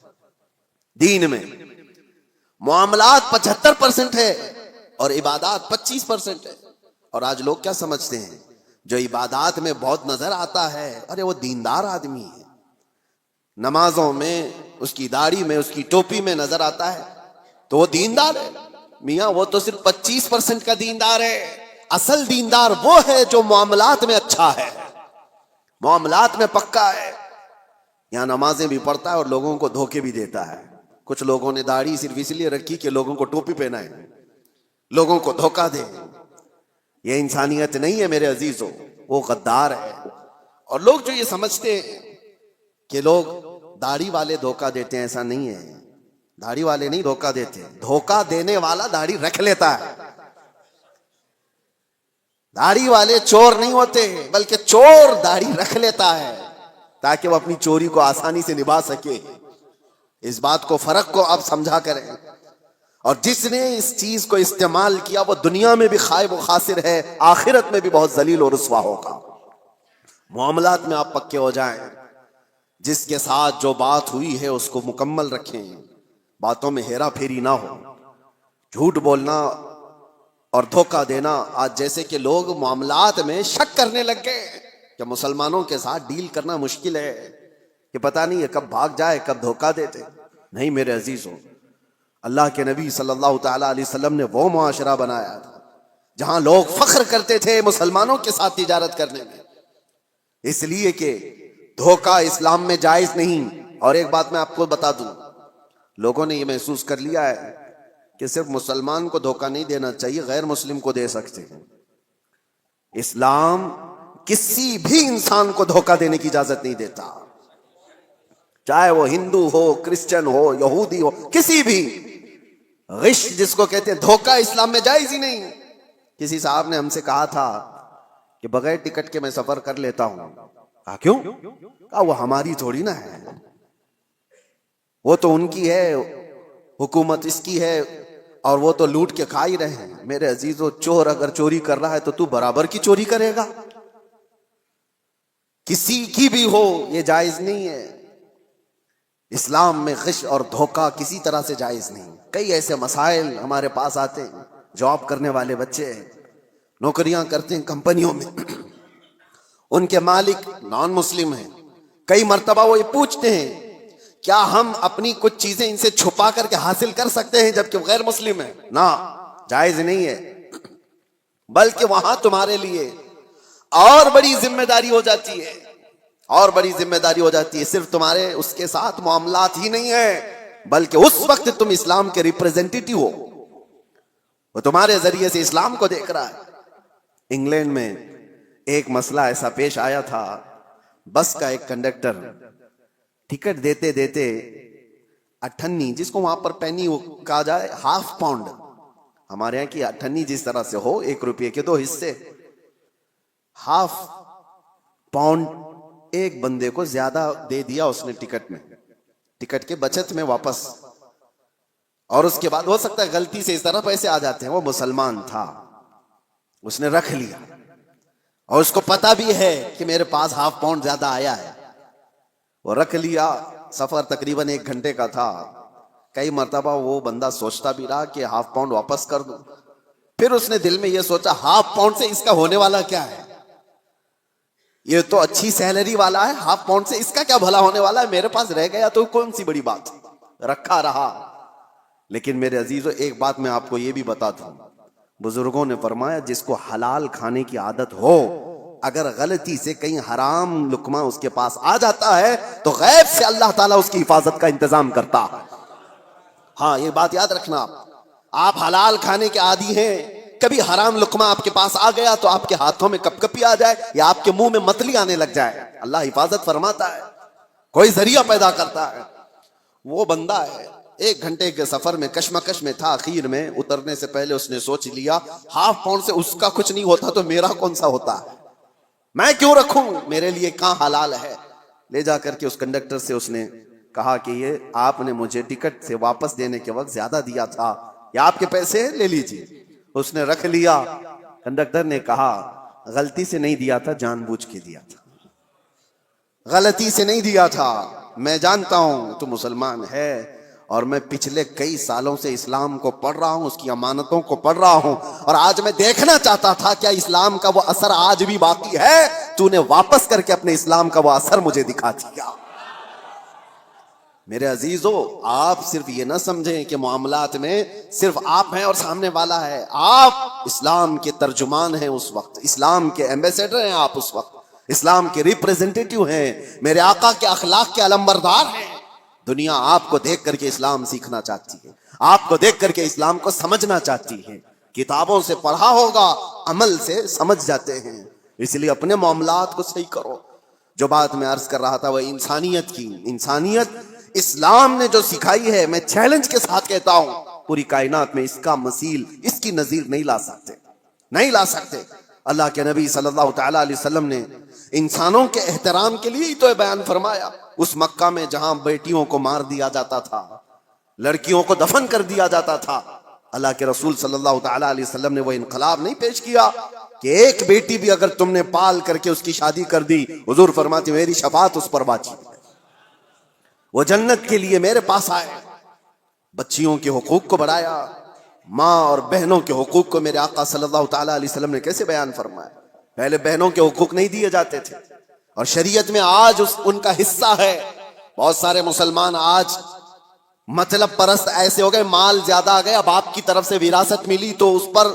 دین میں معاملات 75% ہے اور عبادات 25% ہے. اور آج لوگ کیا سمجھتے ہیں؟ جو عبادات میں بہت نظر آتا ہے، ارے وہ دیندار آدمی ہے، نمازوں میں، اس کی داڑھی میں، اس کی ٹوپی میں نظر آتا ہے تو وہ دیندار ہے. میاں وہ تو صرف 25% کا دیندار ہے. اصل دیندار وہ ہے جو معاملات میں اچھا ہے، معاملات میں پکا ہے. یہاں نمازیں بھی پڑھتا ہے اور لوگوں کو دھوکے بھی دیتا ہے. کچھ لوگوں نے داڑھی صرف اس لیے رکھی کہ لوگوں کو ٹوپی پہنائے، لوگوں کو دھوکہ دے. یہ انسانیت نہیں ہے میرے عزیزوں، وہ غدار ہے. اور لوگ جو یہ سمجھتے ہیں کہ لوگ داڑھی والے دھوکہ دیتے ہیں، ایسا نہیں ہے. داڑھی والے نہیں دھوکہ دیتے، دھوکہ دینے والا داڑھی رکھ لیتا ہے. داڑھی والے چور نہیں ہوتے، بلکہ چور داڑھی رکھ لیتا ہے تاکہ وہ اپنی چوری کو آسانی سے نبھا سکے. اس بات کو، فرق کو آپ سمجھا کریں. اور جس نے اس چیز کو استعمال کیا وہ دنیا میں بھی خائب و خاسر ہے، آخرت میں بھی بہت ذلیل و رسوا ہوگا. معاملات میں آپ پکے ہو جائیں، جس کے ساتھ جو بات ہوئی ہے اس کو مکمل رکھیں، باتوں میں ہیرا پھیری نہ ہو. جھوٹ بولنا اور دھوکہ دینا، آج جیسے کہ لوگ معاملات میں شک کرنے لگ گئے کہ مسلمانوں کے ساتھ ڈیل کرنا مشکل ہے، کہ پتہ نہیں ہے کب بھاگ جائے، کب دھوکہ دیتے. نہیں میرے عزیزوں، اللہ کے نبی صلی اللہ تعالی علیہ وسلم نے وہ معاشرہ بنایا تھا جہاں لوگ فخر کرتے تھے مسلمانوں کے ساتھ تجارت کرنے میں. اس لیے کہ دھوکہ اسلام میں جائز نہیں. اور ایک بات میں آپ کو بتا دوں، لوگوں نے یہ محسوس کر لیا ہے کہ صرف مسلمان کو دھوکہ نہیں دینا چاہیے، غیر مسلم کو دے سکتے ہیں. اسلام کسی بھی انسان کو دھوکہ دینے کی اجازت نہیں دیتا، چاہے وہ ہندو ہو، کرسچن ہو، یہودی ہو، کسی بھی. غش جس کو کہتے ہیں دھوکہ اسلام میں جائز ہی نہیں. کسی صاحب نے ہم سے کہا تھا کہ بغیر ٹکٹ کے میں سفر کر لیتا ہوں. کہا کیوں؟ کہا وہ ہماری تھوڑی نہ ہے، وہ تو ان کی ہے، حکومت اس کی ہے، اور وہ تو لوٹ کے کھا ہی رہے ہیں. میرے عزیزو، چور اگر چوری کر رہا ہے تو برابر کی چوری کرے گا، کسی کی بھی ہو، یہ جائز نہیں ہے. اسلام میں غش اور دھوکہ کسی طرح سے جائز نہیں. کئی ایسے مسائل ہمارے پاس آتے ہیں، جاب کرنے والے بچے نوکریاں کرتے ہیں کمپنیوں میں، ان کے مالک نان مسلم ہیں. کئی مرتبہ وہ یہ پوچھتے ہیں کیا ہم اپنی کچھ چیزیں ان سے چھپا کر کے حاصل کر سکتے ہیں جبکہ غیر مسلم ہیں؟ نہ، جائز نہیں ہے. بلکہ وہاں تمہارے لیے اور بڑی ذمہ داری ہو جاتی ہے، اور بڑی ذمہ داری ہو جاتی ہے. صرف تمہارے اس کے ساتھ معاملات ہی نہیں ہیں، بلکہ اس وقت تم اسلام کے ریپریزنٹیٹیو ہو، وہ تمہارے ذریعے سے اسلام کو دیکھ رہا ہے. انگلینڈ میں ایک مسئلہ ایسا پیش آیا تھا، بس کا ایک کنڈکٹر ٹکٹ دیتے دیتے اٹھنی، جس کو وہاں پر پینی کہا جائے، ہاف پاؤنڈ، ہمارے یہاں کی اٹھنی جس طرح سے ہو، 1 روپے کے 2 حصے، ہاف پاؤنڈ ایک بندے کو زیادہ دے دیا اس نے ٹکٹ میں، ٹکٹ کے بچت میں واپس. اور اس کے بعد ہو سکتا ہے غلطی سے اس طرح پیسے آ جاتے ہیں. وہ مسلمان تھا، اس نے رکھ لیا، اور اس کو پتا بھی ہے کہ میرے پاس ہاف پاؤنڈ زیادہ آیا ہے. وہ رکھ لیا. سفر تقریباً 1 گھنٹے کا تھا. کئی مرتبہ وہ بندہ سوچتا بھی رہا کہ ہاف پاؤنڈ واپس کر دوں. پھر اس نے دل میں یہ سوچا ہاف پاؤنڈ سے اس کا ہونے والا کیا ہے، یہ تو اچھی سیلری والا ہے، ہاف پاؤنڈ سے اس کا کیا بھلا ہونے والا ہے، میرے پاس رہ گیا تو کون سی بڑی بات. رکھا رہا. لیکن میرے عزیزو، ایک بات میں آپ کو یہ بھی بتا دوں، بزرگوں نے فرمایا جس کو حلال کھانے کی عادت ہو، اگر غلطی سے کہیں حرام لقمہ اس کے پاس آ جاتا ہے تو غیب سے اللہ تعالیٰ اس کی حفاظت کا انتظام کرتا ہے. ہاں، یہ بات یاد رکھنا. آپ حلال کھانے کے عادی ہیں، کبھی حرام لقمہ آپ کے پاس آ گیا تو آپ کے ہاتھوں میں کپ کپی آ جائے یا آپ کے منہ میں متلی آنے لگ جائے، اللہ حفاظت فرماتا ہے، کوئی ذریعہ پیدا کرتا ہے. وہ بندہ ہے 1 گھنٹے کے سفر میں کشمکش میں تھا. آخر میں اترنے سے پہلے اس نے سوچ لیا ہاف پاؤنڈ سے اس کا کچھ نہیں ہوتا تو میرا کون سا ہوتا ہے، میں کیوں رکھوں، میرے لیے کہاں حلال ہے. لے جا کر کے اس کنڈکٹر سے اس نے کہا کہ یہ آپ نے مجھے ٹکٹ سے واپس دینے کے وقت زیادہ دیا تھا، یا آپ کے پیسے لے لیجیے. اس نے رکھ لیا. کنڈکٹر نے کہا غلطی سے نہیں دیا تھا، جان بوجھ کے دیا تھا، غلطی سے نہیں دیا تھا. میں جانتا ہوں تو مسلمان ہے، اور میں پچھلے کئی سالوں سے اسلام کو پڑھ رہا ہوں، اس کی امانتوں کو پڑھ رہا ہوں، اور آج میں دیکھنا چاہتا تھا کیا اسلام کا وہ اثر آج بھی باقی ہے. تو نے واپس کر کے اپنے اسلام کا وہ اثر مجھے دکھا دیا. میرے عزیزو، آپ صرف یہ نہ سمجھیں کہ معاملات میں صرف آپ ہیں اور سامنے والا ہے. آپ اسلام کے ترجمان ہیں، اس وقت اسلام کے ایمبیسیڈر ہیں، آپ اس وقت اسلام کے ریپریزنٹیٹیو ہیں، میرے آقا کے اخلاق کے علمبردار ہیں. دنیا آپ کو دیکھ کر کے اسلام سیکھنا چاہتی ہے، آپ کو دیکھ کر کے اسلام کو سمجھنا چاہتی ہے. کتابوں سے پڑھا ہوگا، عمل سے سمجھ جاتے ہیں. اس لیے اپنے معاملات کو صحیح کرو. جو بات میں عرض کر رہا تھا وہ انسانیت کی. انسانیت اسلام نے جو سکھائی ہے، میں چیلنج کے ساتھ کہتا ہوں پوری کائنات میں اس کا مثیل، اس کی نظیر نہیں لا سکتے، نہیں لا سکتے. اللہ کے نبی صلی اللہ تعالی علیہ وسلم نے انسانوں کے احترام کے لیے ہی تو بیان فرمایا. اس مکہ میں جہاں بیٹیوں کو مار دیا جاتا تھا، لڑکیوں کو دفن کر دیا جاتا تھا، اللہ کے رسول صلی اللہ تعالی علیہ وسلم نے وہ انقلاب نہیں پیش کیا کہ ایک بیٹی بھی اگر تم نے پال کر کے اس کی شادی کر دی، حضور فرماتے میری شفاعت اس پر واجب ہے، وہ جنت کے لیے میرے پاس آئے. بچیوں کے حقوق کو بڑھایا، ماں اور بہنوں کے حقوق کو میرے آقا صلی اللہ تعالی علیہ وسلم نے کیسے بیان فرمایا. پہلے بہنوں کے حقوق نہیں دیے جاتے تھے، اور شریعت میں آج ان کا حصہ ہے. بہت سارے مسلمان آج مطلب پرست ایسے ہو گئے، مال زیادہ آ گیا، باپ کی طرف سے وراثت ملی تو اس پر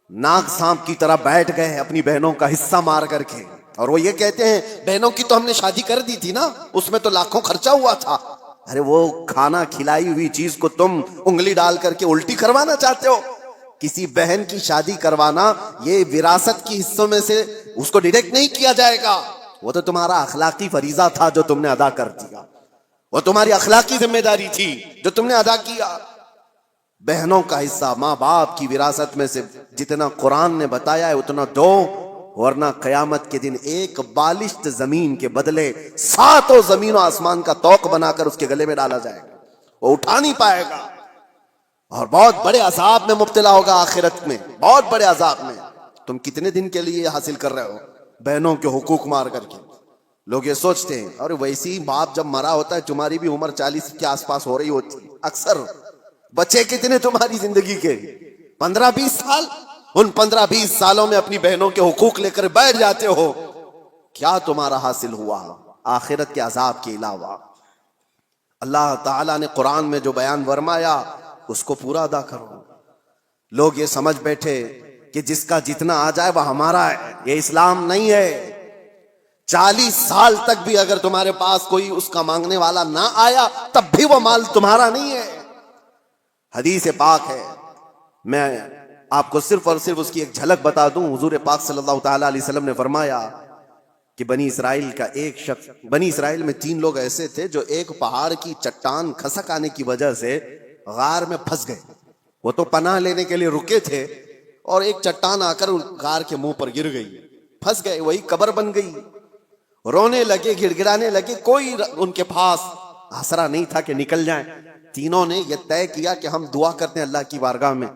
ناگ سانپ کی طرح بیٹھ گئے اپنی بہنوں کا حصہ مار کر کے. اور وہ یہ کہتے ہیں بہنوں کی تو ہم نے شادی کر دی تھی نا، اس میں تو لاکھوں خرچہ ہوا تھا۔ ارے وہ کھانا کھلائی ہوئی چیز کو تم انگلی ڈال کر کے الٹی کروانا چاہتے ہو؟ کسی بہن کی شادی کروانا یہ وراثت کی حصوں میں سے اس کو ڈیڈکٹ نہیں کیا جائے گا، وہ تو تمہارا اخلاقی فریضہ تھا جو تم نے ادا کر دیا، وہ تمہاری اخلاقی ذمہ داری تھی جو تم نے ادا کیا۔ بہنوں کا حصہ ماں باپ کی وراثت میں سے جتنا قرآن نے بتایا ہے اتنا دو، ورنہ قیامت کے دن ایک بالشت زمین کے بدلے 7 زمین و آسمان کا توق بنا کر اس کے گلے میں ڈالا جائے گا، وہ اٹھا نہیں پائے گا اور بہت بڑے عذاب میں مبتلا ہوگا آخرت میں، بہت بڑے عذاب میں۔ تم کتنے دن کے لیے حاصل کر رہے ہو بہنوں کے حقوق مار کر کے؟ لوگ یہ سوچتے ہیں اور ویسی باپ جب مرا ہوتا ہے تمہاری بھی عمر 40 کے آس پاس ہو رہی ہوتی ہے اکثر۔ بچے کتنے تمہاری زندگی کے؟ 15-20 سال۔ ان 15-20 سالوں میں اپنی بہنوں کے حقوق لے کر بیٹھ جاتے ہو، کیا تمہارا حاصل ہوا آخرت کے عذاب کے علاوہ؟ اللہ تعالیٰ نے قرآن میں جو بیان فرمایا اس کو پورا ادا کرو۔ لوگ یہ سمجھ بیٹھے کہ جس کا جتنا آ جائے وہ ہمارا ہے، یہ اسلام نہیں ہے۔ 40 سال تک بھی اگر تمہارے پاس کوئی اس کا مانگنے والا نہ آیا تب بھی وہ مال تمہارا نہیں ہے۔ حدیث پاک ہے، میں آپ کو صرف اور صرف اس کی ایک جھلک بتا دوں۔ حضور پاک صلی اللہ تعالیٰ علیہ وسلم نے فرمایا کہ بنی اسرائیل کا ایک شخص، بنی اسرائیل میں 3 لوگ ایسے تھے جو ایک پہاڑ کی چٹان کھسک آنے کی وجہ سے غار میں پھنس گئے۔ وہ تو پناہ لینے کے لیے رکے تھے اور ایک چٹان آ کر غار کے منہ پر گر گئی، پھنس گئے، وہی قبر بن گئی۔ رونے لگے، گڑ گڑانے لگے، کوئی ان کے پاس آسرا نہیں تھا کہ نکل جائیں۔ تینوں نے یہ طے کیا کہ ہم دعا کرتے ہیں اللہ کی بارگاہ میں،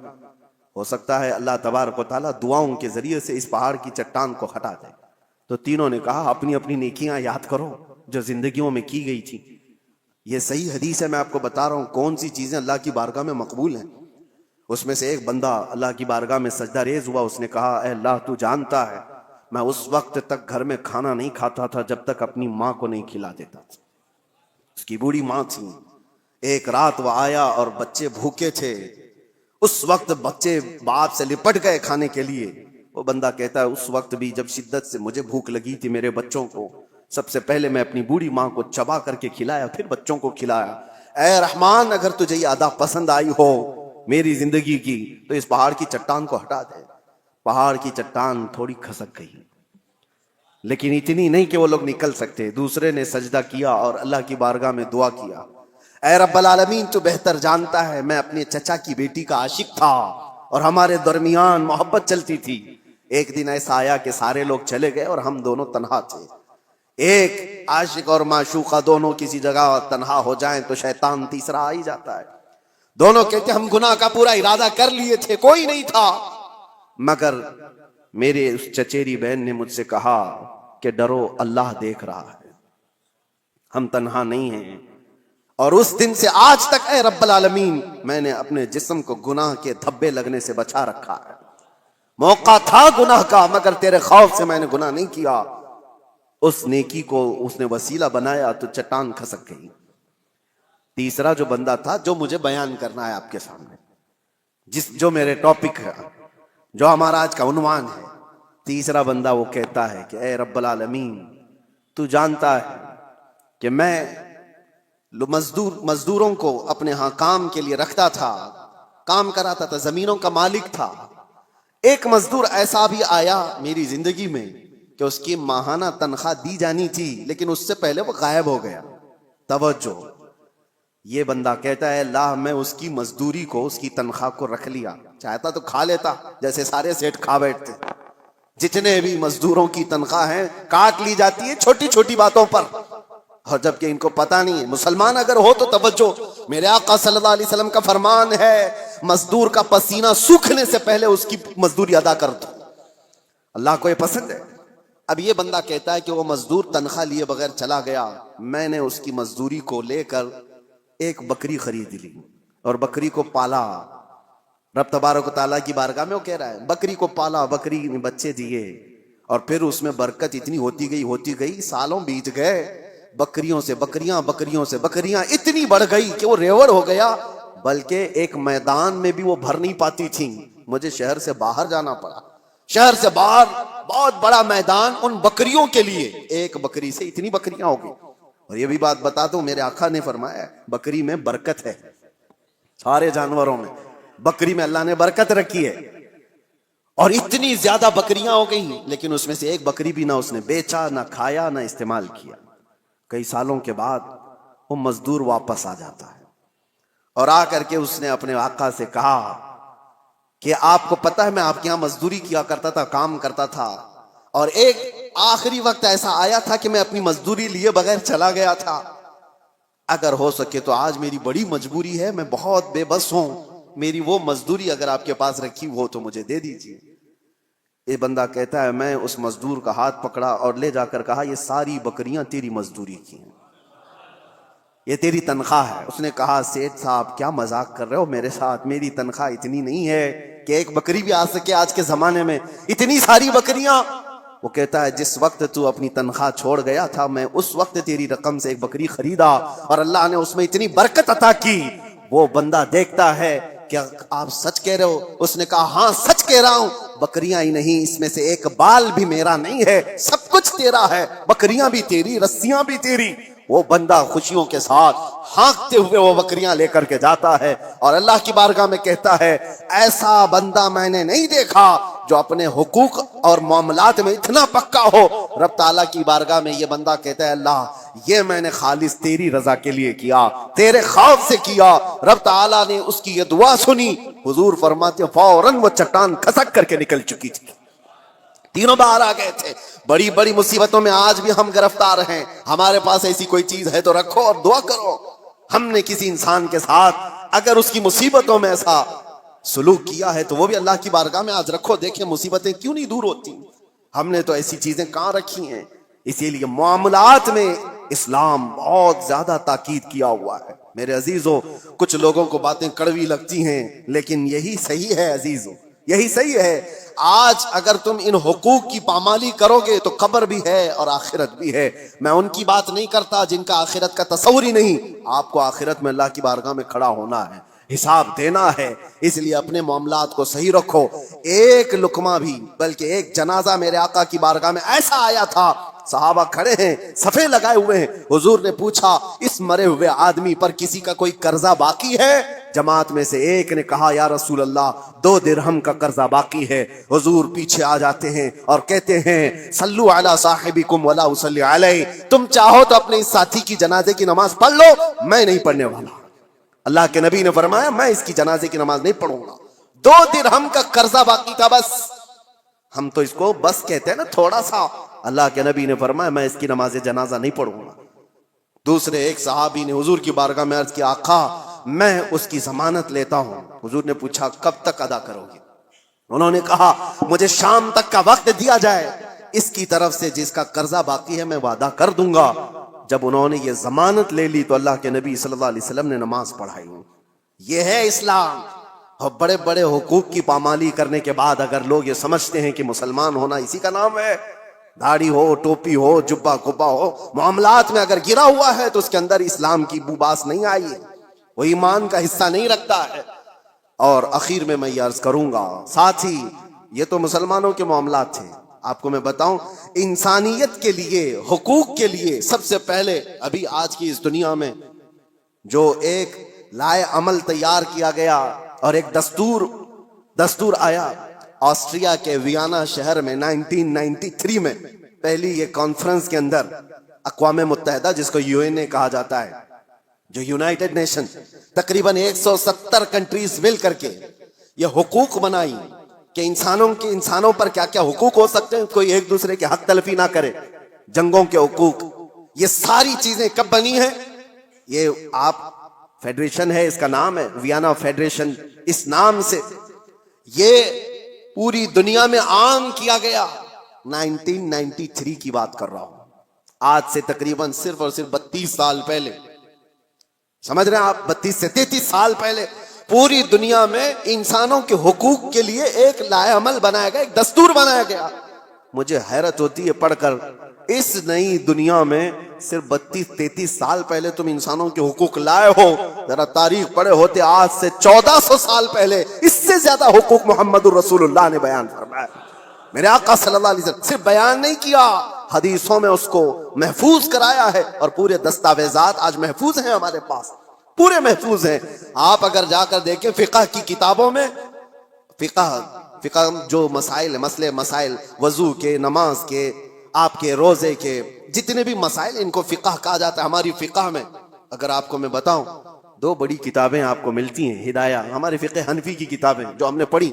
ہو سکتا ہے اللہ تبارک و تعالیٰ دعاؤں کے ذریعے سے اس پہاڑ کی چٹان کو ہٹا دے۔ تو تینوں نے کہا اپنی اپنی نیکیاں یاد کرو جو زندگیوں میں کی گئی تھی۔ یہ صحیح حدیث ہے، میں آپ کو بتا رہا ہوں کون سی چیزیں اللہ کی بارگاہ میں مقبول ہیں۔ اس میں سے ایک بندہ اللہ کی بارگاہ میں سجدہ ریز ہوا، اس نے کہا اے اللہ تو جانتا ہے میں اس وقت تک گھر میں کھانا نہیں کھاتا تھا جب تک اپنی ماں کو نہیں کھلا دیتا تھا۔ اس کی بوڑھی ماں تھی، ایک رات وہ آیا اور بچے بھوکے تھے، اس وقت بچے باپ سے لپٹ گئے کھانے کے لیے۔ وہ بندہ کہتا ہے اس وقت بھی جب شدت سے مجھے بھوک لگی تھی میرے بچوں کو، سب سے پہلے میں اپنی بوڑھی ماں کو چبا کر کے کھلایا، پھر بچوں کو کھلایا۔ اے رحمان اگر تجھے یہ ادا پسند آئی ہو میری زندگی کی تو اس پہاڑ کی چٹان کو ہٹا دے۔ پہاڑ کی چٹان تھوڑی کھسک گئی لیکن اتنی نہیں کہ وہ لوگ نکل سکتے۔ دوسرے نے سجدہ کیا اور اللہ کی بارگاہ میں دعا کیا، اے رب العالمین تو بہتر جانتا ہے میں اپنے چچا کی بیٹی کا عاشق تھا اور ہمارے درمیان محبت چلتی تھی۔ ایک دن ایسا آیا کہ سارے لوگ چلے گئے اور ہم دونوں تنہا تھے۔ ایک عاشق اور معشوقہ دونوں کسی جگہ تنہا ہو جائیں تو شیطان تیسرا آ ہی جاتا ہے۔ دونوں کہتے ہم گناہ کا پورا ارادہ کر لیے تھے، کوئی نہیں تھا، مگر میرے اس چچیری بہن نے مجھ سے کہا کہ ڈرو اللہ دیکھ رہا ہے، ہم تنہا نہیں ہیں۔ اور اس دن سے آج تک اے رب العالمین میں نے اپنے جسم کو گناہ کے دھبے لگنے سے بچا رکھا ہے۔ موقع تھا گناہ کا مگر تیرے خوف سے میں نے گناہ نہیں کیا۔ اس نیکی کو اس نے وسیلہ بنایا تو چٹان کھسک گئی۔ تیسرا جو بندہ تھا جو مجھے بیان کرنا ہے آپ کے سامنے، جو میرے ٹاپک ہے، جو ہمارا آج کا عنوان ہے، تیسرا بندہ وہ کہتا ہے کہ اے رب العالمین تو جانتا ہے کہ میں مزدوروں کو اپنے ہاں کام کے لیے رکھتا تھا، کام کراتا تھا، زمینوں کا مالک تھا۔ ایک مزدور ایسا بھی آیا میری زندگی میں کہ اس کی ماہانہ تنخواہ دی جانی تھی لیکن اس سے پہلے وہ غائب ہو گیا۔ توجہ، یہ بندہ کہتا ہے اللہ میں اس کی مزدوری کو، اس کی تنخواہ کو رکھ لیا، چاہتا تو کھا لیتا جیسے سارے سیٹ کھا بیٹھتے۔ جتنے بھی مزدوروں کی تنخواہ ہیں کاٹ لی جاتی ہے چھوٹی چھوٹی باتوں پر، اور جبکہ ان کو پتہ نہیں ہے۔ مسلمان اگر ہو تو توجہ، میرے آقا صلی اللہ علیہ وسلم کا فرمان ہے مزدور کا پسینہ سوکھنے سے پہلے اس کی مزدوری ادا کر دو، اللہ کو یہ پسند ہے۔ اب یہ بندہ کہتا ہے کہ وہ مزدور تنخواہ لیے بغیر چلا گیا، میں نے اس کی مزدوری کو لے کر ایک بکری خرید لی اور بکری کو پالا۔ رب تبارک و تعالیٰ کی بارگاہ میں وہ کہہ رہا ہے بکری کو پالا، بکری نے بچے دیے اور پھر اس میں برکت اتنی ہوتی گئی، سالوں بیت گئے، بکریوں سے بکریاں، بکریوں سے بکریاں اتنی بڑھ گئی کہ وہ ریوڑ ہو گیا، بلکہ ایک میدان میں بھی وہ بھر نہیں پاتی تھیں۔ مجھے شہر سے باہر جانا پڑا، شہر سے باہر بہت بڑا میدان ان بکریوں کے لیے، ایک بکری سے اتنی بکریاں ہوگی. اور یہ بھی بات بتا دوں، میرے آقا نے فرمایا بکری میں برکت ہے، سارے جانوروں میں بکری میں اللہ نے برکت رکھی ہے. اور اتنی زیادہ بکریاں ہو گئی، لیکن اس میں سے ایک بکری بھی نہ اس نے بیچا، نہ کھایا، نہ استعمال کیا. کئی سالوں کے بعد وہ مزدور واپس آ جاتا ہے اور آ کر کے اس نے اپنے آقا سے کہا کہ آپ کو پتہ ہے میں آپ کے یہاں مزدوری کیا کرتا تھا، کام کرتا تھا، اور ایک آخری وقت ایسا آیا تھا کہ میں اپنی مزدوری لیے بغیر چلا گیا تھا. اگر ہو سکے تو آج میری بڑی مجبوری ہے، میں بہت بے بس ہوں، میری وہ مزدوری اگر آپ کے پاس رکھی ہو تو مجھے دے دیجیے. یہ بندہ کہتا ہے میں اس مزدور کا ہاتھ پکڑا اور لے جا کر کہا یہ ساری بکریاں تیری مزدوری کی ہیں، یہ تیری تنخواہ ہے. اس نے کہا سیٹھ صاحب کیا مذاق کر رہے ہو میرے ساتھ، میری تنخواہ اتنی نہیں ہے کہ ایک بکری بھی آ سکے آج کے زمانے میں، اتنی ساری بکریاں. وہ کہتا ہے جس وقت تو اپنی تنخواہ چھوڑ گیا تھا میں اس وقت تیری رقم سے ایک بکری خریدا اور اللہ نے اس میں اتنی برکت عطا کی. وہ بندہ دیکھتا ہے کہ آپ سچ کہہ رہے ہو؟ اس نے کہا ہاں سچ کہہ رہا ہوں، بکریاں ہی نہیں اس میں سے ایک بال بھی میرا نہیں ہے، سب کچھ تیرا ہے، بکریاں بھی تیری، رسیاں بھی تیری. وہ بندہ خوشیوں کے ساتھ ہانکتے ہوئے وہ بکریاں لے کر کے جاتا ہے اور اللہ کی بارگاہ میں کہتا ہے ایسا بندہ میں نے نہیں دیکھا جو اپنے حقوق اور معاملات میں اتنا پکا ہو. رب تعالیٰ کی بارگاہ میں یہ بندہ کہتا ہے اللہ یہ میں نے خالص تیری رضا کے لیے کیا، تیرے خوف سے کیا. رب تعالیٰ نے اس کی یہ دعا سنی. حضور فرماتے فوراً وہ چٹان کھسک کر کے نکل چکی تھی، تینوں باہر آ گئے تھے. بڑی بڑی مصیبتوں میں آج بھی ہم گرفتار ہیں. ہمارے پاس ایسی کوئی چیز ہے تو رکھو اور دعا کرو. ہم نے کسی انسان کے ساتھ اگر اس کی مصیبتوں میں ایسا سلوک کیا ہے تو وہ بھی اللہ کی بارگاہ میں آج رکھو، دیکھیں مصیبتیں کیوں نہیں دور ہوتی. ہم نے تو ایسی چیزیں کہاں رکھی ہیں. اسی لیے معاملات میں اسلام بہت زیادہ تاکید کیا ہوا ہے. میرے عزیزو کچھ لوگوں کو باتیں کڑوی لگتی ہیں لیکن یہی صحیح ہے عزیزو، یہی صحیح ہے. آج اگر تم ان حقوق کی پامالی کرو گے تو قبر بھی ہے اور آخرت بھی ہے. میں ان کی بات نہیں کرتا جن کا آخرت کا تصور ہی نہیں. آپ کو آخرت میں اللہ کی بارگاہ میں کھڑا ہونا ہے، حساب دینا ہے، اس لیے اپنے معاملات کو صحیح رکھو. ایک لقمہ بھی بلکہ ایک جنازہ میرے آقا کی بارگاہ میں ایسا آیا تھا، صحابہ کھڑے ہیں صفے لگائے ہوئے ہیں. حضور نے پوچھا اس مرے ہوئے آدمی پر کسی کا کوئی قرضہ باقی ہے؟ جماعت میں سے ایک نے کہا یا رسول اللہ 2 درہم کا قرضہ باقی ہے. حضور پیچھے آ جاتے ہیں اور کہتے ہیں صلو علی صاحبکم ولا اصلی علیہ، تم چاہو تو اپنے اس ساتھی کی جنازے کی نماز پڑھ لو، میں نہیں پڑھنے والا. اللہ کے نبی نے فرمایا میں اس کی جنازے کی نماز نہیں پڑھوں گا. 2 درہم کا قرضہ باقی تھا بس. ہم تو اس کو بس کہتے ہیں نا تھوڑا سا. اللہ کے نبی نے فرمایا میں اس کی نماز جنازہ نہیں پڑھوں گا. دوسرے ایک صحابی نے حضور کی بارگاہ میں عرض کیا آقا میں اس کی ضمانت لیتا ہوں. حضور نے پوچھا کب تک ادا کرو گے؟ انہوں نے کہا مجھے شام تک کا وقت دیا جائے، اس کی طرف سے جس کا قرضہ باقی ہے میں وعدہ کر دوں گا. جب انہوں نے یہ ضمانت لے لی تو اللہ کے نبی صلی اللہ علیہ وسلم نے نماز پڑھائی. یہ ہے اسلام. اور بڑے بڑے حقوق کی پامالی کرنے کے بعد اگر لوگ یہ سمجھتے ہیں کہ مسلمان ہونا اسی کا نام ہے، داڑھی ہو، ٹوپی ہو، جبہ کبا ہو، معاملات میں اگر گرا ہوا ہے تو اس کے اندر اسلام کی بو باس نہیں آئی ہے، وہ ایمان کا حصہ نہیں رکھتا ہے. اور اخیر میں یہ عرض کروں گا ساتھی، یہ تو مسلمانوں کے معاملات تھے. آپ کو میں بتاؤں انسانیت کے لیے، حقوق کے لیے سب سے پہلے ابھی آج کی اس دنیا میں جو ایک لائے عمل تیار کیا گیا اور ایک دستور آیا. آسٹریا کے ویانا شہر میں 1993 میں پہلی یہ کانفرنس کے اندر اقوام متحدہ جس کو UN کہا جاتا ہے، جو یونائٹڈ نیشن، تقریباً 170 کنٹریز مل کر کے یہ حقوق بنائی کہ انسانوں پر کیا کیا حقوق ہو سکتے ہیں، کوئی ایک دوسرے کے حق تلفی نہ کرے، جنگوں کے حقوق. یہ ساری چیزیں کب بنی ہیں؟ یہ آپ فیڈریشن ہے، اس کا نام ہے ویانا فیڈریشن. اس نام سے یہ پوری دنیا میں عام کیا گیا. 1993 کی بات کر رہا ہوں، آج سے تقریباً صرف اور صرف 32 سال پہلے. سمجھ رہے ہیں آپ؟ 32 سے 33 سال پہلے پوری دنیا میں انسانوں کے حقوق کے لیے ایک لائحہ عمل بنایا گیا، ایک دستور بنایا گیا. مجھے حیرت ہوتی ہے پڑھ کر، اس نئی دنیا میں صرف 32-33 سال پہلے تم انسانوں کے حقوق لائے ہو. ذرا تاریخ پڑھے ہوتے آج سے 1400 سال پہلے اس سے زیادہ حقوق محمد الرسول اللہ نے بیان فرمایا. میرے آقا صلی اللہ علیہ وسلم صرف بیان نہیں کیا، حدیثوں میں اس کو محفوظ کرایا ہے، اور پورے دستاویزات آج محفوظ ہیں ہمارے پاس، پورے محفوظ ہیں۔ آپ اگر جا کر دیکھیں فقہ کی کتابوں میں، فقہ جو مسائل، مسائل وضو کے، نماز کے، آپ کے روزے کے، جتنے بھی مسائل، ان کو فقہ کہا جاتا ہے۔ ہماری فقہ میں اگر آپ کو میں بتاؤں، دو بڑی کتابیں آپ کو ملتی ہیں ہدایہ، ہمارے فقہ حنفی کی کتابیں جو ہم نے پڑھی،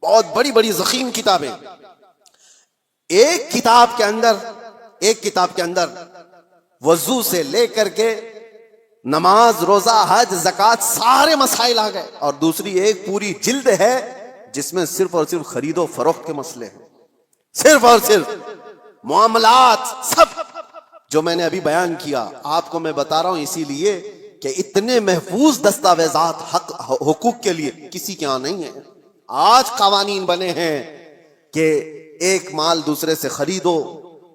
بہت بڑی بڑی ضخیم کتابیں۔ ایک کتاب کے اندر وضو سے لے کر کے نماز، روزہ، حج، زکوٰۃ سارے مسائل آ گئے، اور دوسری ایک پوری جلد ہے جس میں صرف اور صرف خرید و فروخت کے مسئلے ہیں، صرف اور صرف معاملات، سب جو میں نے ابھی بیان کیا آپ کو میں بتا رہا ہوں اسی لیے کہ اتنے محفوظ دستاویزات حق حقوق کے لیے کسی کے ہاں نہیں ہیں۔ آج قوانین بنے ہیں کہ ایک مال دوسرے سے خریدو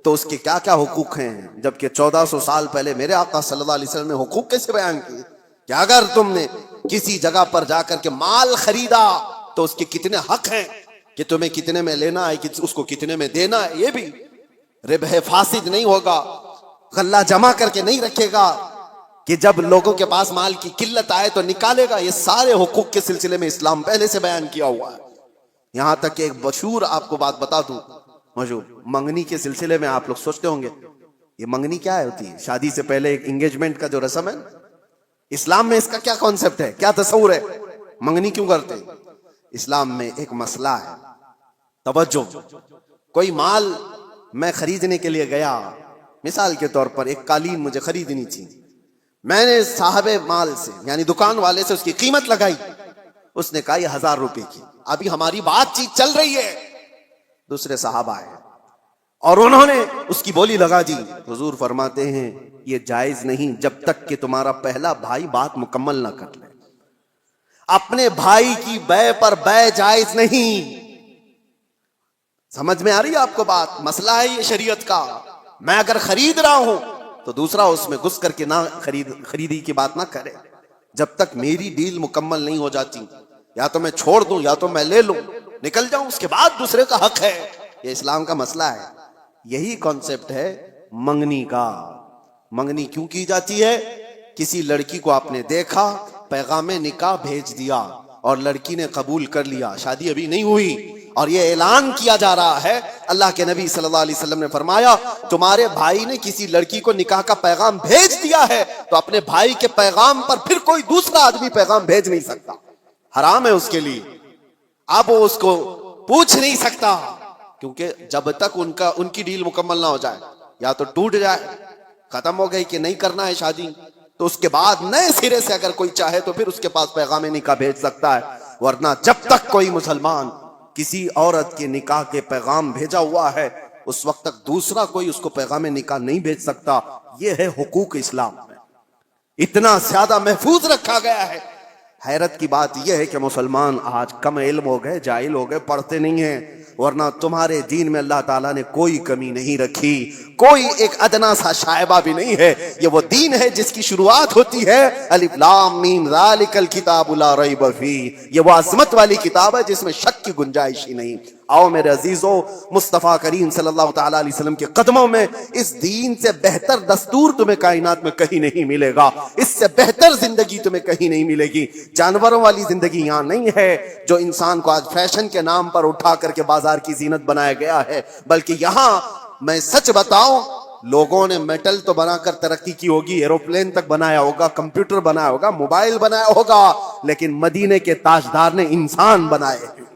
تو اس کے کیا کیا حقوق ہیں، جبکہ 1400 سال پہلے میرے آقا صلی اللہ علیہ وسلم نے حقوق کیسے بیان کیے کہ اگر تم نے کسی جگہ پر جا کر کے مال خریدا تو اس کے کتنے حق ہیں، کہ تمہیں کتنے میں لینا ہے، اس کو کتنے میں دینا ہے، یہ بھی ربح فاسد نہیں ہوگا، غلہ جمع کر کے نہیں رکھے گا کہ جب لوگوں کے پاس مال کی قلت آئے تو نکالے گا۔ یہ سارے حقوق کے سلسلے میں اسلام پہلے سے بیان کیا ہوا ہے۔ یہاں تک کہ ایک مشہور آپ کو بات بتا دوں، مشہور منگنی کے سلسلے میں آپ لوگ سوچتے ہوں گے یہ منگنی کیا ہوتی ہے، شادی سے پہلے ایک انگیجمنٹ کا جو رسم ہے، اسلام میں اس کا کیا کانسیپٹ ہے، کیا تصور ہے، منگنی کیوں کرتے ہیں؟ اسلام میں ایک مسئلہ ہے، توجہ، کوئی مال میں خریدنے کے لیے گیا، مثال کے طور پر ایک قالین مجھے خریدنی تھی، میں نے صاحب مال سے یعنی دکان والے سے اس کی قیمت لگائی، اس نے کہا یہ 1000 روپے کی، ابھی ہماری بات چیت چل رہی ہے، دوسرے صحابہ آئے اور انہوں نے اس کی بولی لگا دی۔ حضور فرماتے ہیں یہ جائز نہیں جب تک کہ تمہارا پہلا بھائی بات مکمل نہ کر لے، اپنے بھائی کی بے پر بے جائز نہیں۔ سمجھ میں آ رہی ہے آپ کو بات؟ مسئلہ ہے یہ شریعت کا، میں اگر خرید رہا ہوں تو دوسرا اس میں گھس کر کے نہ خریدی کی بات نہ کرے جب تک میری ڈیل مکمل نہیں ہو جاتی، یا تو میں چھوڑ دوں یا تو میں لے لوں نکل جاؤں، اس کے بعد دوسرے کا حق ہے۔ یہ اسلام کا مسئلہ ہے، یہی کانسیپٹ ہے منگنی کا۔ منگنی کیوں کی جاتی ہے؟ کسی لڑکی کو آپ نے دیکھا، پیغام نکاح بھیج دیا اور لڑکی نے قبول کر لیا، شادی ابھی نہیں ہوئی، اور یہ اعلان کیا جا رہا ہے، اللہ کے نبی صلی اللہ علیہ وسلم نے فرمایا تمہارے بھائی نے کسی لڑکی کو نکاح کا پیغام بھیج دیا ہے تو اپنے بھائی کے پیغام پر پھر کوئی دوسرا آدمی پیغام بھیج نہیں سکتا، حرام ہے اس کے لیے۔ اب وہ اس کو پوچھ نہیں سکتا، کیونکہ جب تک ان کی ڈیل مکمل نہ ہو جائے، یا تو ٹوٹ جائے، ختم ہو گئی کہ نہیں کرنا ہے شادی، تو اس کے بعد نئے سرے سے اگر کوئی چاہے تو پھر اس کے پاس پیغام نکاح بھیج سکتا ہے، ورنہ جب تک کوئی مسلمان کسی عورت کے نکاح کے پیغام بھیجا ہوا ہے اس وقت تک دوسرا کوئی اس کو پیغام نکاح نہیں بھیج سکتا۔ یہ ہے حقوق اسلام میں، اتنا زیادہ محفوظ رکھا گیا ہے۔ حیرت کی بات یہ ہے کہ مسلمان آج کم علم ہو گئے، جاہل ہو گئے، پڑھتے نہیں ہیں، ورنہ تمہارے دین میں اللہ تعالیٰ نے کوئی کمی نہیں رکھی، کوئی ایک ادنا سا شائبہ بھی نہیں ہے۔ یہ وہ دین ہے جس کی شروعات ہوتی ہے الف لام میم ذالک الکتاب لا ریب فیہ، یہ وہ عظمت والی کتاب ہے جس میں شک کی گنجائش ہی نہیں۔ آؤ میرے عزیزو، مصطفیٰ کریم صلی اللہ تعالیٰ علیہ وسلم کے قدموں میں اس دین سے بہتر دستور تمہیں کائنات میں کہیں نہیں ملے گا، اس سے بہتر زندگی تمہیں کہیں نہیں ملے گی۔ جانوروں والی زندگی یہاں نہیں ہے جو انسان کو آج فیشن کے نام پر اٹھا کر کے بازار کی زینت بنایا گیا ہے، بلکہ یہاں میں سچ بتاؤں لوگوں نے میٹل تو بنا کر ترقی کی ہوگی، ایروپلین تک بنایا ہوگا، کمپیوٹر بنایا ہوگا، موبائل بنایا ہوگا، لیکن مدینے کے تاجدار نے انسان بنائے ہیں،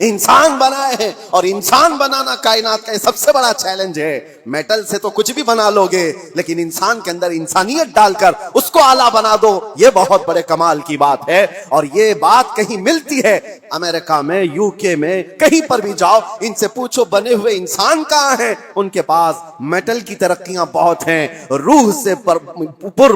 انسان بنائے ہیں، اور انسان بنانا کائنات کا سب سے بڑا چیلنج ہے۔ میٹل سے تو کچھ بھی بنا لو گے، لیکن انسان کے اندر انسانیت ڈال کر اس کو اعلیٰ بنا دو، یہ بہت بڑے کمال کی بات ہے۔ اور یہ بات کہیں ملتی ہے امریکہ میں، یو کے میں، کہیں پر بھی جاؤ ان سے پوچھو بنے ہوئے انسان کہاں ہیں، ان کے پاس میٹل کی ترقیاں بہت ہیں، روح سے پر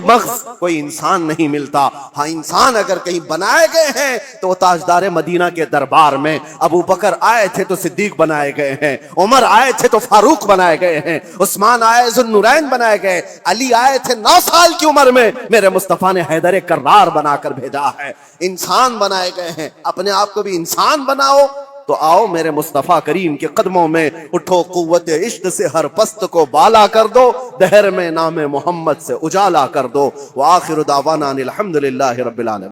مغز کوئی انسان نہیں ملتا۔ ہاں انسان اگر کہیں بنائے گئے ہیں تو وہ تاجدار مدینہ کے دربار میں ابو بکر آئے تھے تو صدیق بنائے گئے ہیں، عمر آئے تھے تو فاروق بنائے گئے ہیں، عثمان آئے ذو النورین بنائے گئے، علی آئے تھے 9 سال کی عمر میں، میرے مصطفیٰ نے حیدر کرار بنا کر بھیجا ہے۔ انسان بنائے گئے ہیں، اپنے آپ کو بھی انسان بناؤ، تو آؤ میرے مصطفیٰ کریم کے قدموں میں اٹھو، قوت عشق سے ہر پست کو بالا کر دو، دہر میں نام محمد سے اجالا کر دو۔ وآخر دعوانا الحمدللہ رب العالمین۔